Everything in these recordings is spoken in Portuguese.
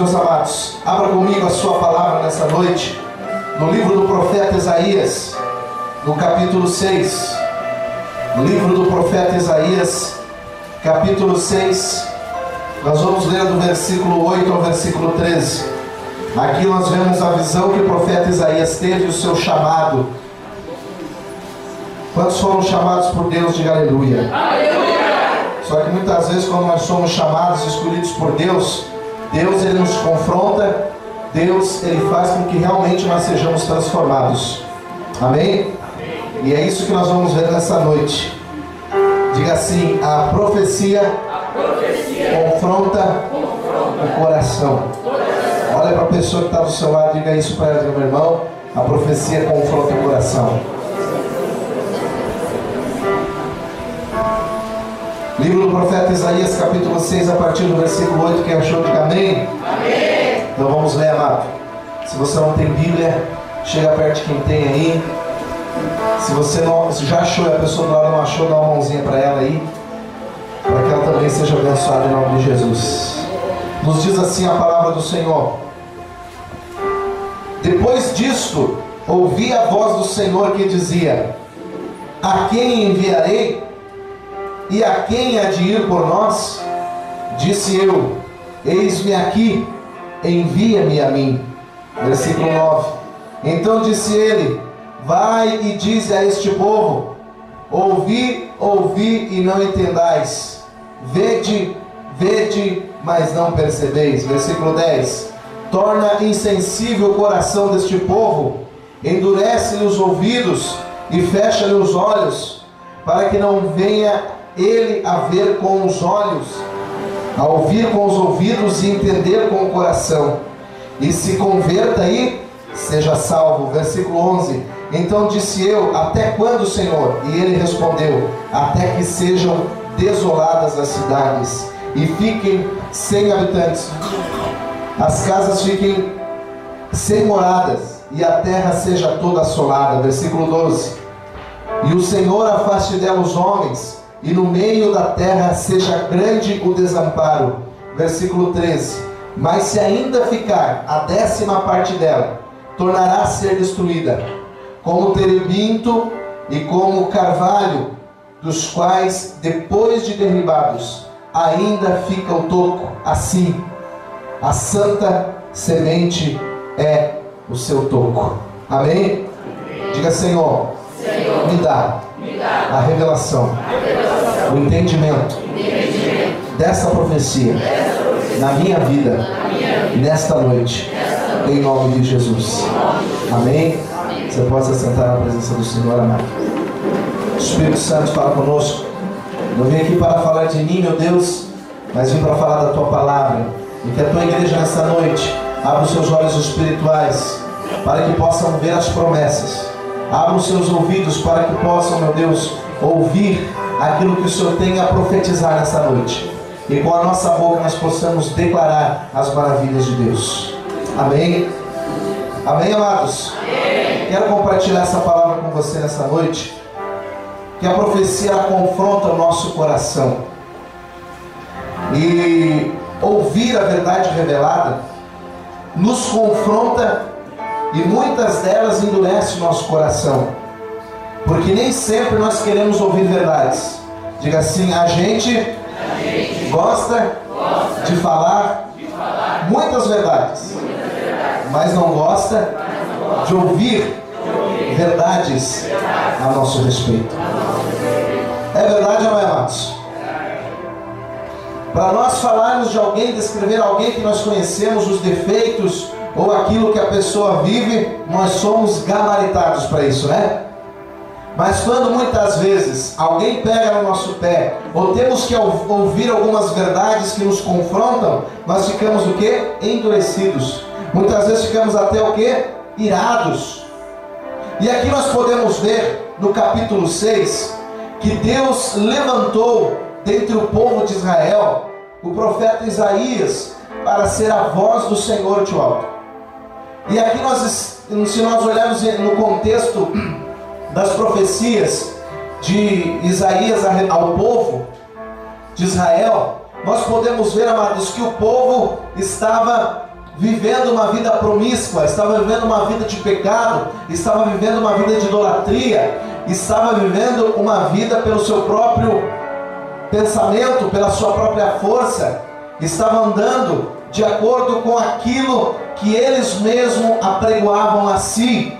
meus amados, abra comigo a sua palavra nessa noite, no livro do profeta Isaías, no capítulo 6. No livro do profeta Isaías, capítulo 6, nós vamos ler do versículo 8 ao versículo 13. Aqui nós vemos a visão que o profeta Isaías teve, o seu chamado. Quantos foram chamados por Deus? Diga aleluia. Aleluia. Só que muitas vezes quando nós somos chamados, escolhidos por Deus, Deus ele nos confronta, Deus ele faz com que realmente nós sejamos transformados. Amém? E é isso que nós vamos ver nessa noite. Diga assim: a profecia confronta o coração. Olha para a pessoa que está do seu lado, diga isso para ela, meu irmão. A profecia confronta o coração. Livro do profeta Isaías, capítulo 6, a partir do versículo 8. Quem achou, diga amém. Amém. Então vamos ler, amado. Se você não tem Bíblia, chega perto de quem tem aí. Se você não, se já achou e a pessoa do lado não achou, dá uma mãozinha para ela aí, para que ela também seja abençoada em nome de Jesus. Nos diz assim a palavra do Senhor: depois disto, ouvi a voz do Senhor que dizia: a quem enviarei? E a quem há de ir por nós? Disse eu: eis-me aqui, envia-me a mim. Versículo 9. Então disse ele: vai e dize a este povo: ouvi, ouvi e não entendais, vede, vede, mas não percebeis. Versículo 10. Torna insensível o coração deste povo, endurece-lhe os ouvidos e fecha-lhe os olhos, para que não venha ele a ver com os olhos, a ouvir com os ouvidos e entender com o coração, e se converta e seja salvo. Versículo 11. Então disse eu: até quando, Senhor? E ele respondeu: até que sejam desoladas as cidades e fiquem sem habitantes, as casas fiquem sem moradas e a terra seja toda assolada. Versículo 12. E o Senhor afaste dela os homens, e no meio da terra seja grande o desamparo. Versículo 13. Mas se ainda ficar a 10ª parte dela, tornará a ser destruída, como o terebinto e como o carvalho, dos quais, depois de derribados, ainda fica o toco. Assim, a santa semente é o seu toco. Amém? Diga: Senhor, me dá a revelação, o entendimento dessa profecia na minha vida, nesta noite, em nome de Jesus. Amém? Você pode se sentar na presença do Senhor, amado. Espírito Santo, fala conosco. Eu vim aqui para falar de mim, meu Deus, mas vim para falar da Tua palavra. E que a Tua igreja nessa noite abra os seus olhos espirituais, para que possam ver as promessas. Abra os seus ouvidos para que possam, meu Deus, ouvir aquilo que o Senhor tem a profetizar nessa noite. E com a nossa boca nós possamos declarar as maravilhas de Deus. Amém? Amém, amados? Amém. Quero compartilhar essa palavra com você nessa noite. Que a profecia ela confronta o nosso coração. E ouvir a verdade revelada nos confronta, e muitas delas endurecem o nosso coração, porque nem sempre nós queremos ouvir verdades. Diga assim: a gente gosta de falar muitas verdades, mas não gosta de ouvir verdades a nosso respeito. É verdade ou não é, amados? Para nós falarmos de alguém, descrever alguém que nós conhecemos, os defeitos ou aquilo que a pessoa vive, nós somos gabaritados para isso, né? Mas quando muitas vezes alguém pega no nosso pé, ou temos que ouvir algumas verdades que nos confrontam, nós ficamos o quê? Endurecidos. Muitas vezes ficamos até o quê? Irados. E aqui nós podemos ver no capítulo 6 que Deus levantou dentre o povo de Israel o profeta Isaías para ser a voz do Senhor de alto. E aqui se nós olharmos no contexto das profecias de Isaías ao povo de Israel, nós podemos ver, amados, que o povo estava vivendo uma vida promíscua, estava vivendo uma vida de pecado, estava vivendo uma vida de idolatria, estava vivendo uma vida pelo seu próprio pensamento, pela sua própria força, estava andando de acordo com aquilo que eles mesmos apregoavam a si,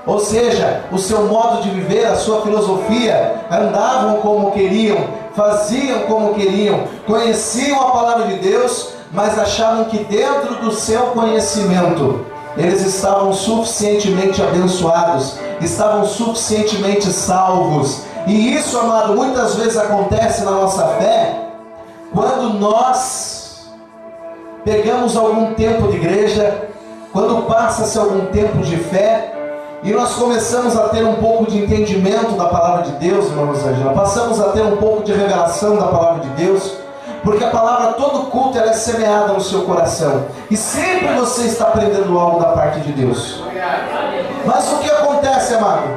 ou seja, o seu modo de viver, a sua filosofia, andavam como queriam, faziam como queriam, conheciam a palavra de Deus, mas achavam que dentro do seu conhecimento eles estavam suficientemente abençoados, estavam suficientemente salvos. E isso, amado, muitas vezes acontece na nossa fé quando nós pegamos algum tempo de igreja, quando passa-se algum tempo de fé e nós começamos a ter um pouco de entendimento da palavra de Deus, irmão Rosângela, passamos a ter um pouco de revelação da palavra de Deus, porque a palavra, todo culto, ela é semeada no seu coração, e sempre você está aprendendo algo da parte de Deus. Mas o que acontece, amado?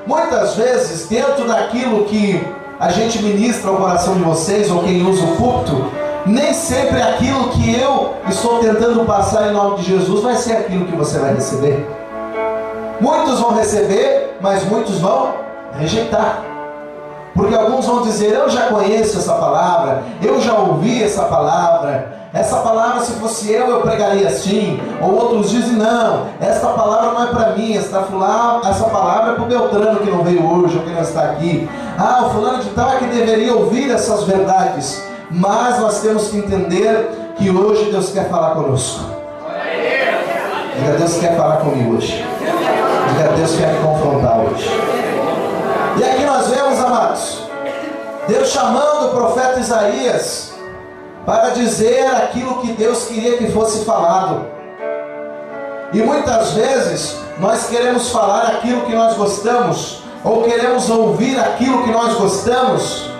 Muitas vezes, dentro daquilo que a gente ministra ao coração de vocês, ou quem usa o púlpito, nem sempre aquilo que eu estou tentando passar em nome de Jesus vai ser aquilo que você vai receber. Muitos vão receber, mas muitos vão rejeitar. Porque alguns vão dizer, eu já conheço essa palavra, eu já ouvi essa palavra, se fosse eu pregaria assim. Ou outros dizem, não, esta palavra não é para mim, essa palavra é para o Beltrano que não veio hoje, ou que não está aqui. O fulano de tal é que deveria ouvir essas verdades. Mas nós temos que entender que hoje Deus quer falar conosco. Diga, Deus quer falar comigo hoje. Diga, Deus quer me confrontar hoje. E aqui nós vemos, amados, Deus chamando o profeta Isaías para dizer aquilo que Deus queria que fosse falado. E muitas vezes nós queremos falar aquilo que nós gostamos, ou queremos ouvir aquilo que nós gostamos,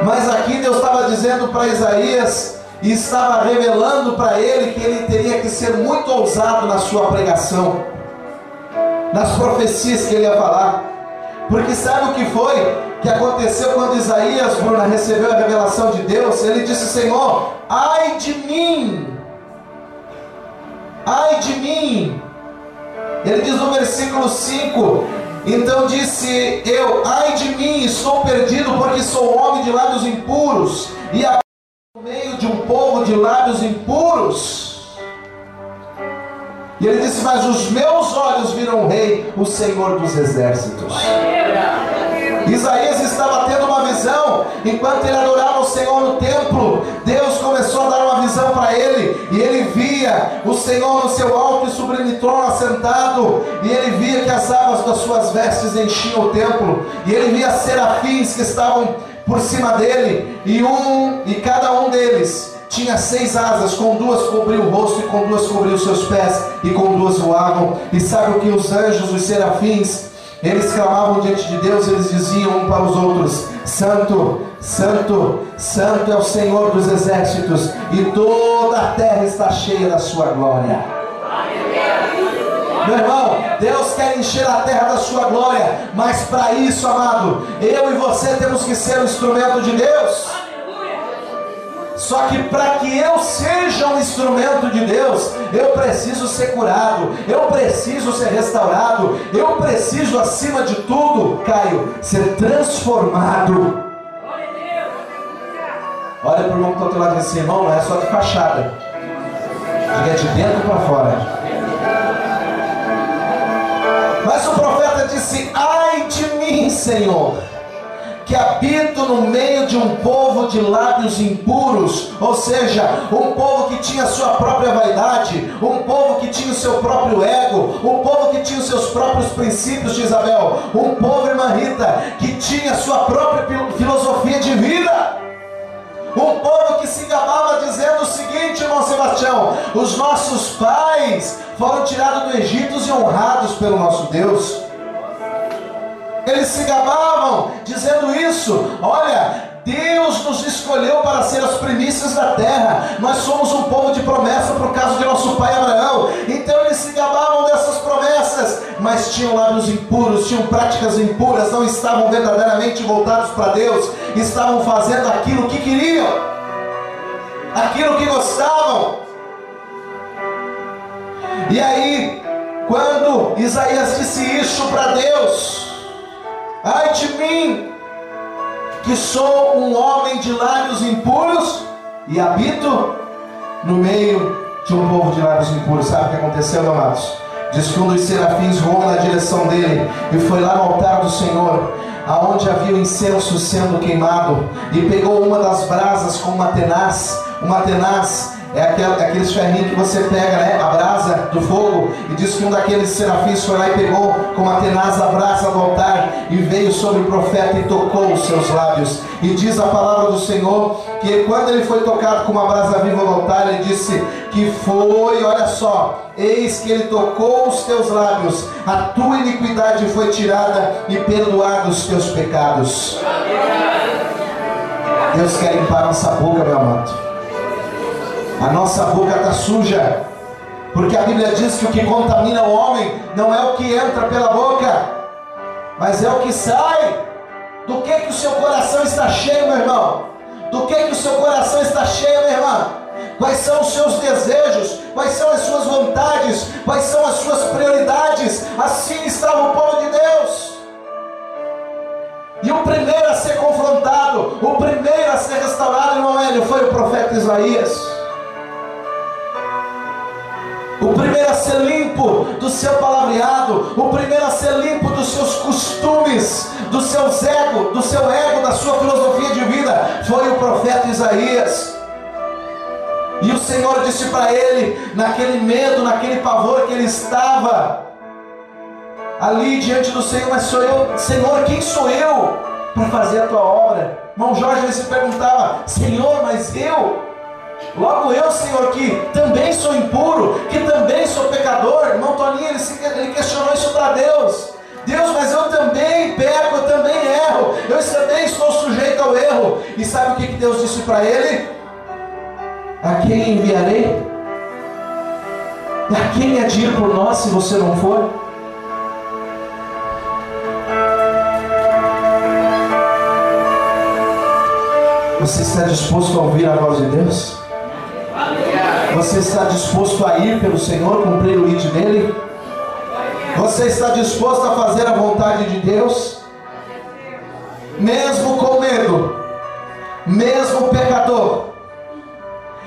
mas aqui Deus estava dizendo para Isaías, e estava revelando para ele que ele teria que ser muito ousado na sua pregação, nas profecias que ele ia falar. Porque sabe o que foi que aconteceu quando Isaías, Bruna, recebeu a revelação de Deus? Ele disse, Senhor, ai de mim, ai de mim. Ele diz no versículo 5, então disse eu, ai de mim, estou perdido, porque sou homem de lábios impuros, e no meio de um povo de lábios impuros. E ele disse, mas os meus olhos viram o Rei, o Senhor dos Exércitos. Isaías estava tendo uma visão, enquanto ele adorava o Senhor no templo, Deus começou a dar uma visão para ele, e ele via o Senhor no seu alto e sublime trono assentado, e ele via que as abas das suas vestes enchiam o templo, e ele via serafins que estavam por cima dele, e cada um deles tinha 6 asas, com 2 cobriu o rosto, e com 2 cobriu os seus pés, e com 2 voavam. E sabe o que os anjos, os serafins, eles clamavam diante de Deus, eles diziam um para os outros, Santo, Santo, Santo é o Senhor dos Exércitos, e toda a terra está cheia da sua glória. Meu irmão, Deus quer encher a terra da sua glória, mas para isso, amado, eu e você temos que ser um instrumento de Deus. Só que para que eu seja um instrumento de Deus, eu preciso ser curado, eu preciso ser restaurado, eu preciso, acima de tudo, Caio, ser transformado. Olha para o irmão que está ao teu lado e diz assim, irmão, não é só de fachada, diga de dentro para fora. Mas o profeta disse, ai de mim, Senhor, que habito no meio de um povo de lábios impuros, ou seja, um povo que tinha sua própria vaidade, um povo que tinha o seu próprio ego, um povo que tinha os seus próprios princípios de Isabel, um povo, irmã Rita, que tinha sua própria filosofia de vida, um povo que se gabava dizendo o seguinte, irmão Sebastião, os nossos pais foram tirados do Egito e honrados pelo nosso Deus. Eles se gabavam dizendo isso, olha, Deus nos escolheu para ser as primícias da terra, nós somos um povo de promessa por causa de nosso pai Abraão. Então eles se gabavam dessas promessas, mas tinham lábios impuros, tinham práticas impuras, não estavam verdadeiramente voltados para Deus, estavam fazendo aquilo que queriam, aquilo que gostavam. E aí, quando Isaías disse isso para Deus: ai de mim, que sou um homem de lábios impuros e habito no meio de um povo de lábios impuros. Sabe o que aconteceu, amados? Diz que um dos serafins voou na direção dele e foi lá no altar do Senhor, aonde havia o incenso sendo queimado, e pegou uma das brasas com uma tenaz. Uma tenaz é aqueles ferrinhos que você pega, né, a brasa do fogo, e diz que um daqueles serafins foi lá e pegou com uma tenaz a brasa do altar, e veio sobre o profeta e tocou os seus lábios. E diz a palavra do Senhor, que quando ele foi tocado com uma brasa viva do altar, ele disse que foi, olha só, eis que ele tocou os teus lábios, a tua iniquidade foi tirada e perdoados os teus pecados. Deus quer limpar nossa boca, meu amado. A nossa boca está suja, porque a Bíblia diz que o que contamina o homem não é o que entra pela boca, mas é o que sai. Do que o seu coração está cheio, meu irmão? Do que o seu coração está cheio, minha irmã? Quais são os seus desejos? Quais são as suas vontades? Quais são as suas prioridades? Assim estava o povo de Deus. E o primeiro a ser confrontado, o primeiro a ser restaurado, irmão Hélio, foi o profeta Isaías. O primeiro a ser limpo do seu palavreado, o primeiro a ser limpo dos seus costumes, do seu ego, da sua filosofia de vida, foi o profeta Isaías. E o Senhor disse para ele, naquele medo, naquele pavor que ele estava ali diante do Senhor: mas sou eu, Senhor, quem sou eu para fazer a tua obra? Irmão Jorge, ele se perguntava: Senhor, mas eu? Logo eu, Senhor, que também sou impuro, que também sou pecador. Irmão Toninho, ele questionou isso para Deus. Deus, mas eu também peco, eu também erro, eu também estou sujeito ao erro. E sabe o que Deus disse para ele? A quem enviarei? A quem há de ir por nós se você não for? Você está disposto a ouvir a voz de Deus? Você está disposto a ir pelo Senhor, cumprir o ID dele? Você está disposto a fazer a vontade de Deus? Mesmo com medo, mesmo pecador.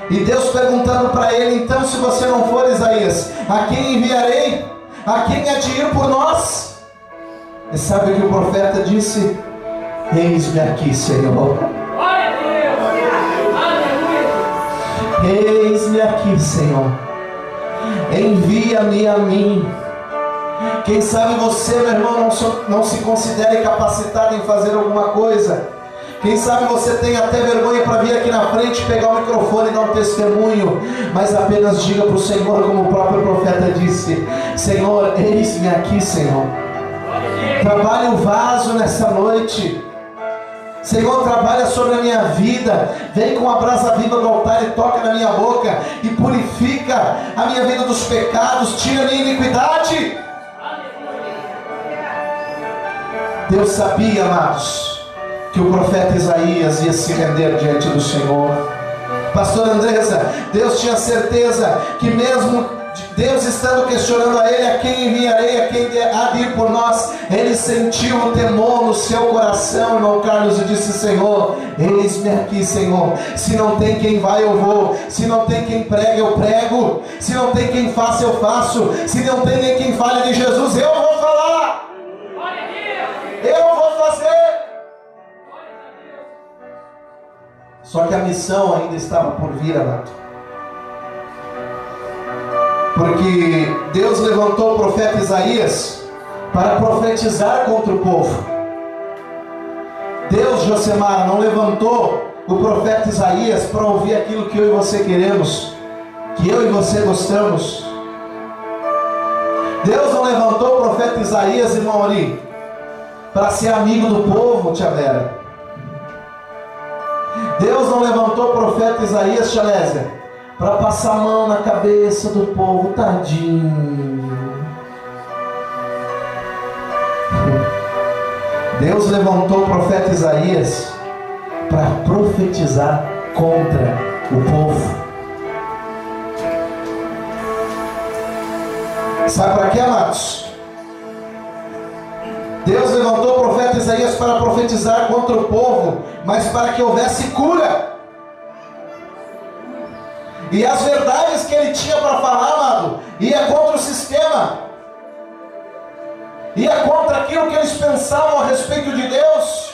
E Deus perguntando para ele: então, se você não for, Isaías, a quem enviarei? A quem há de ir por nós? E sabe o que o profeta disse? Eis-me aqui, Senhor. Eis-me aqui, Senhor. Envia-me a mim. Quem sabe você, meu irmão, não se considere capacitado em fazer alguma coisa. Quem sabe você tem até vergonha para vir aqui na frente, pegar o microfone e dar um testemunho, mas apenas diga para o Senhor, como o próprio profeta disse: Senhor, eis-me aqui, Senhor. Trabalhe o vaso nessa noite. Senhor, trabalha sobre a minha vida. Vem com a brasa viva do altar e toca na minha boca e purifica a minha vida dos pecados, tira a minha iniquidade. Deus sabia, amados, que o profeta Isaías ia se render diante do Senhor. Pastor Andressa, Deus tinha certeza que mesmo Deus estando questionando a ele: a quem enviarei, a quem há de ir por nós, ele sentiu o temor no seu coração, irmão Carlos, e disse: Senhor, eis-me aqui, Senhor. Se não tem quem vai, eu vou. Se não tem quem prega, eu prego. Se não tem quem faça, eu faço. Se não tem nem quem fale de Jesus, eu vou falar. Eu vou fazer. Só que a missão ainda estava por vir, amado. Porque Deus levantou o profeta Isaías para profetizar contra o povo. Deus, Josemar, não levantou o profeta Isaías para ouvir aquilo que eu e você queremos, que eu e você gostamos. Deus não levantou o profeta Isaías, irmão ali, para ser amigo do povo, tia Vera. Deus não levantou o profeta Isaías, tia Lésia, para passar a mão na cabeça do povo, tadinho. Deus levantou o profeta Isaías para profetizar contra o povo. Sabe para quê, amados? Deus levantou o profeta Isaías para profetizar contra o povo, mas para que houvesse cura. E as verdades que ele tinha para falar, amado, ia contra o sistema, ia contra aquilo que eles pensavam a respeito de Deus.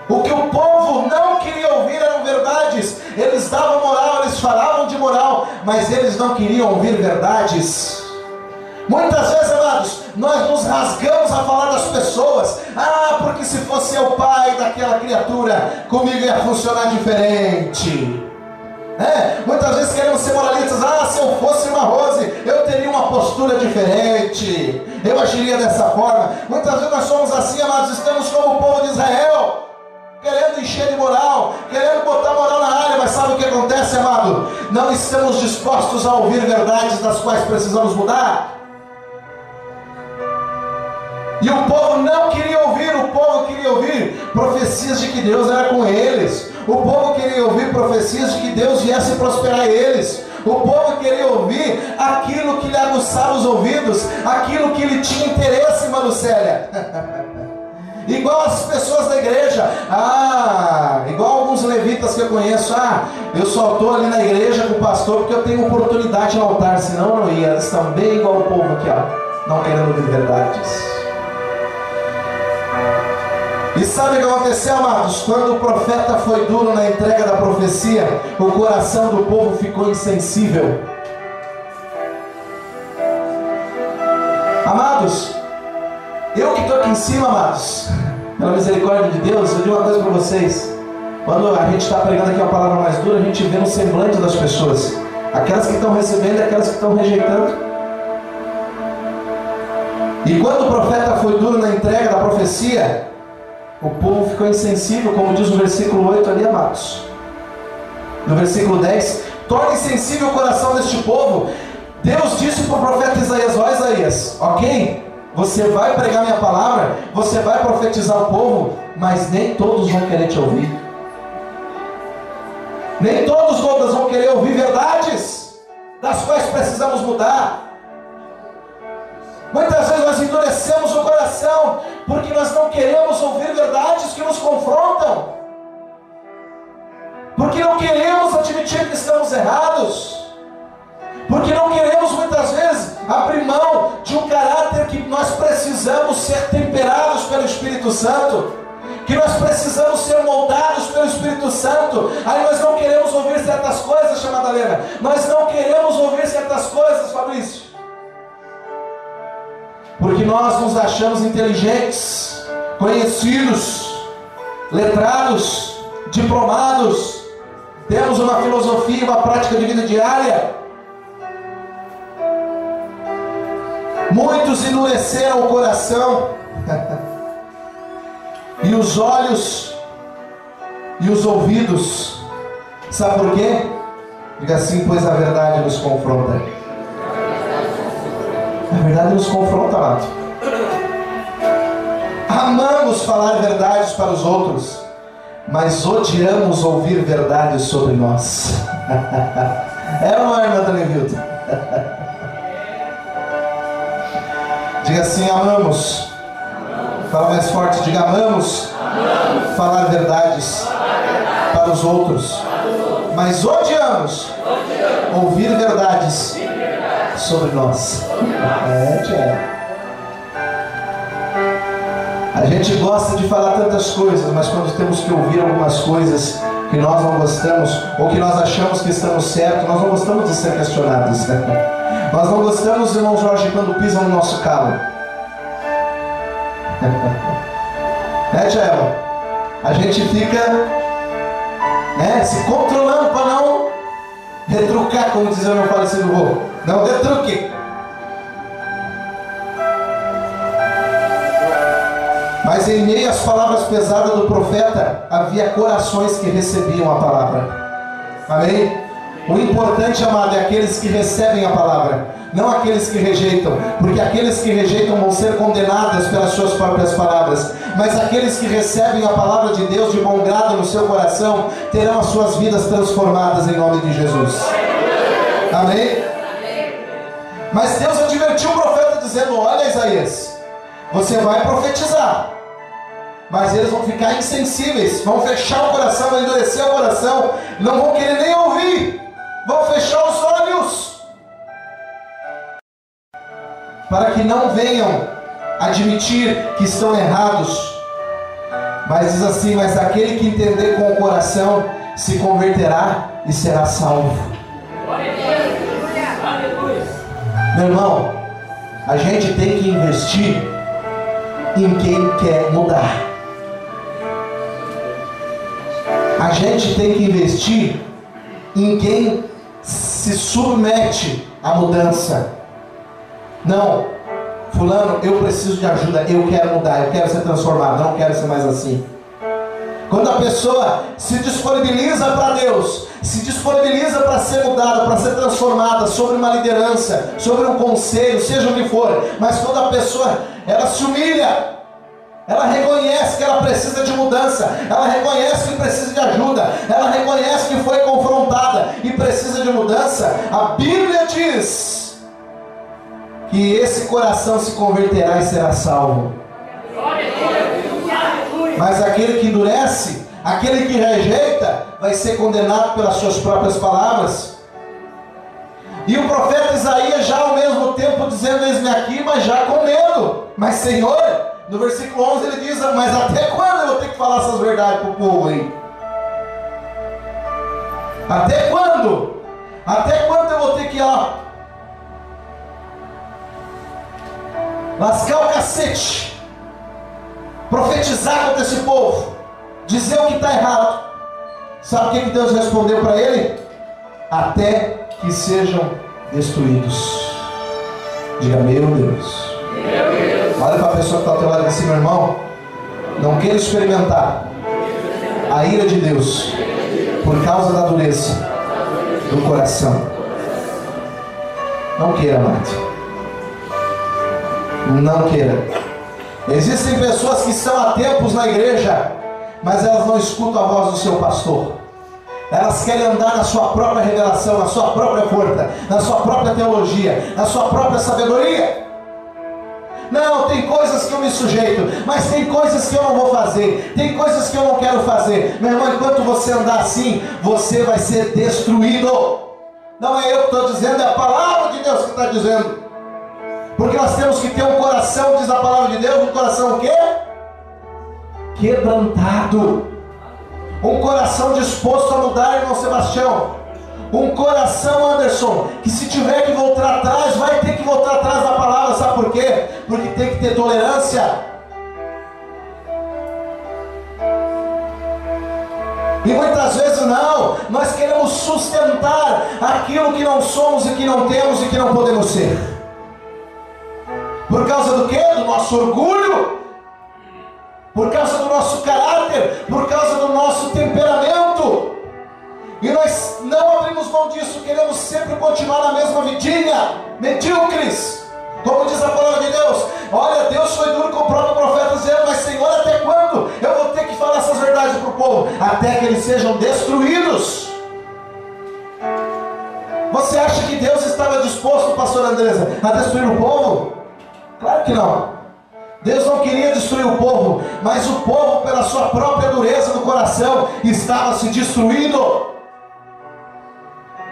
O que o povo não queria ouvir eram verdades. Eles davam moral, eles falavam de moral, mas eles não queriam ouvir verdades. Muitas vezes, amados, nós nos rasgamos a falar das pessoas. Porque se fosse eu pai daquela criatura, comigo ia funcionar diferente. Muitas vezes queremos ser moralistas. Se eu fosse uma Rose, eu teria uma postura diferente, eu agiria dessa forma. Muitas vezes nós somos assim, amados. Estamos como o povo de Israel, querendo encher de moral, querendo botar moral na área. Mas sabe o que acontece, amado? Não estamos dispostos a ouvir verdades das quais precisamos mudar. E o povo não queria ouvir. O povo queria ouvir profecias de que Deus era com eles. O povo queria ouvir profecias de que Deus viesse prosperar eles. O povo queria ouvir aquilo que lhe aguçava os ouvidos, aquilo que lhe tinha interesse, Manucélia. Igual as pessoas da igreja, igual alguns levitas que eu conheço. Eu só estou ali na igreja com o pastor porque eu tenho oportunidade no altar, senão eu não ia. Eles estão bem igual o povo aqui, não querendo ouvir verdades. E sabe o que aconteceu, amados? Quando o profeta foi duro na entrega da profecia, o coração do povo ficou insensível. Amados, eu que estou aqui em cima, amados, pela misericórdia de Deus, eu digo uma coisa para vocês. Quando a gente está pregando aqui uma palavra mais dura, a gente vê no semblante das pessoas, aquelas que estão recebendo e aquelas que estão rejeitando. E quando o profeta foi duro na entrega da profecia, o povo ficou insensível, como diz o versículo 8 ali, amados. No versículo 10, torne insensível o coração deste povo. Deus disse para o profeta Isaías: Isaías, ok, você vai pregar minha palavra, você vai profetizar o povo, mas nem todos vão querer te ouvir. Nem todos vão querer ouvir verdades das quais precisamos mudar. Muitas vezes nós endurecemos o coração porque nós não queremos ouvir verdades que nos confrontam, porque não queremos admitir que estamos errados, porque não queremos muitas vezes abrir mão de um caráter que nós precisamos ser temperados pelo Espírito Santo, que nós precisamos ser moldados pelo Espírito Santo. Aí nós não queremos ouvir certas coisas, chamada Helena, nós não queremos ouvir certas coisas, Fabrício, porque nós nos achamos inteligentes, conhecidos, letrados, diplomados, temos uma filosofia, uma prática de vida diária. Muitos endureceram o coração e os olhos e os ouvidos. Sabe por quê? Diga assim: pois a verdade nos confronta. A verdade nos confronta, amado. Amamos falar verdades para os outros, mas odiamos ouvir verdades sobre nós. É uma irmã da Nevilton. Diga assim: amamos. Fala mais forte, diga: amamos falar verdades para os outros, mas odiamos ouvir verdades sobre nós. A gente gosta de falar tantas coisas, mas quando temos que ouvir algumas coisas que nós não gostamos, ou que nós achamos que estamos certos, nós não gostamos de ser questionados. Nós não gostamos, irmão Jorge, quando pisam no nosso calo. Tiago? A gente fica se controlando para não retrucar, como dizia o meu falecido vô. Não retruque. Mas em meio às palavras pesadas do profeta, havia corações que recebiam a palavra. Amém? O importante, amado, é aqueles que recebem a palavra, não aqueles que rejeitam, porque aqueles que rejeitam vão ser condenados pelas suas próprias palavras, mas aqueles que recebem a palavra de Deus de bom grado no seu coração, terão as suas vidas transformadas em nome de Jesus. Amém? Mas Deus advertiu o profeta dizendo: olha, Isaías, você vai profetizar, mas eles vão ficar insensíveis, vão fechar o coração, vão endurecer o coração, não vão querer nem ouvir, vão fechar os olhos, para que não venham admitir que estão errados. Mas diz assim: mas aquele que entender com o coração se converterá e será salvo. Meu irmão, a gente tem que investir em quem quer mudar. A gente tem que investir em quem se submete à mudança. Não, fulano, eu preciso de ajuda, eu quero mudar, eu quero ser transformado, não quero ser mais assim. Quando a pessoa se disponibiliza para Deus, se disponibiliza para ser mudada, para ser transformada, sobre uma liderança, sobre um conselho, seja o que for, mas quando a pessoa, ela se humilha, ela reconhece que ela precisa de mudança, ela reconhece que precisa de ajuda, ela reconhece que foi confrontada e precisa de mudança, a Bíblia diz que esse coração se converterá e será salvo. Mas aquele que endurece, aquele que rejeita, vai ser condenado pelas suas próprias palavras. E o profeta Isaías já ao mesmo tempo dizendo: eis-me aqui, mas já com medo. Mas Senhor, no versículo 11 ele diz: mas até quando eu vou ter que falar essas verdades para o povo aí? Até quando? Até quando eu vou ter que ir lá lascar o cacete, profetizar contra esse povo, dizer o que está errado? Sabe o que Deus respondeu para ele? Até que sejam destruídos. Diga: meu Deus. Meu Deus. Olha para a pessoa que está ao teu lado assim: meu irmão, não queira experimentar a ira de Deus por causa da dureza do coração. Não queira, amado. Não queira. Existem pessoas que estão há tempos na igreja, mas elas não escutam a voz do seu pastor. Elas querem andar na sua própria revelação, na sua própria força, na sua própria teologia, na sua própria sabedoria. Não, tem coisas que eu me sujeito, mas tem coisas que eu não vou fazer, tem coisas que eu não quero fazer. Meu irmão, enquanto você andar assim, você vai ser destruído. Não é eu que estou dizendo, é a palavra de Deus que está dizendo. Porque nós temos que ter um coração, diz a palavra de Deus, um coração o quê? Quebrantado. Um coração disposto a mudar, irmão Sebastião. Um coração, Anderson, que se tiver que voltar atrás, vai ter que voltar atrás da palavra. Sabe por quê? Porque tem que ter tolerância. E muitas vezes não, nós queremos sustentar aquilo que não somos e que não temos e que não podemos ser. Por causa do quê? Do nosso orgulho, por causa do nosso caráter, por causa do nosso temperamento. E nós não abrimos mão disso, queremos sempre continuar na mesma vidinha, medíocres. Como diz a palavra de Deus: olha, Deus foi duro com o próprio profeta dizendo: mas Senhor, até quando eu vou ter que falar essas verdades para o povo? Até que eles sejam destruídos. Você acha que Deus estava disposto, pastor Andresa, a destruir o povo? Claro que não. Deus não queria destruir o povo, mas o povo, pela sua própria dureza no coração, estava se destruindo.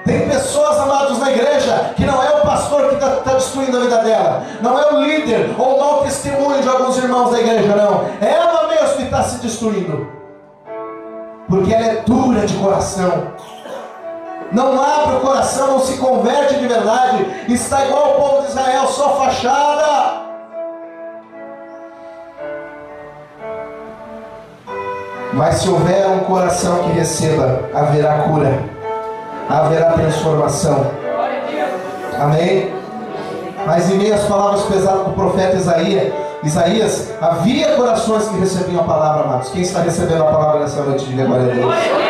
Tem pessoas, amados, na igreja, que não é o pastor que está destruindo a vida dela, não é o líder ou o mau testemunho de alguns irmãos da igreja, não. É ela mesma que está se destruindo, porque ela é dura de coração, não abre o coração, não se converte de verdade, está igual o povo de Israel, só fachada. Mas se houver um coração que receba, haverá cura, haverá transformação. Amém? Mas em meio às palavras pesadas do profeta Isaías, havia corações que recebiam a palavra, amados. Quem está recebendo a palavra nessa noite? Diga glória a Deus.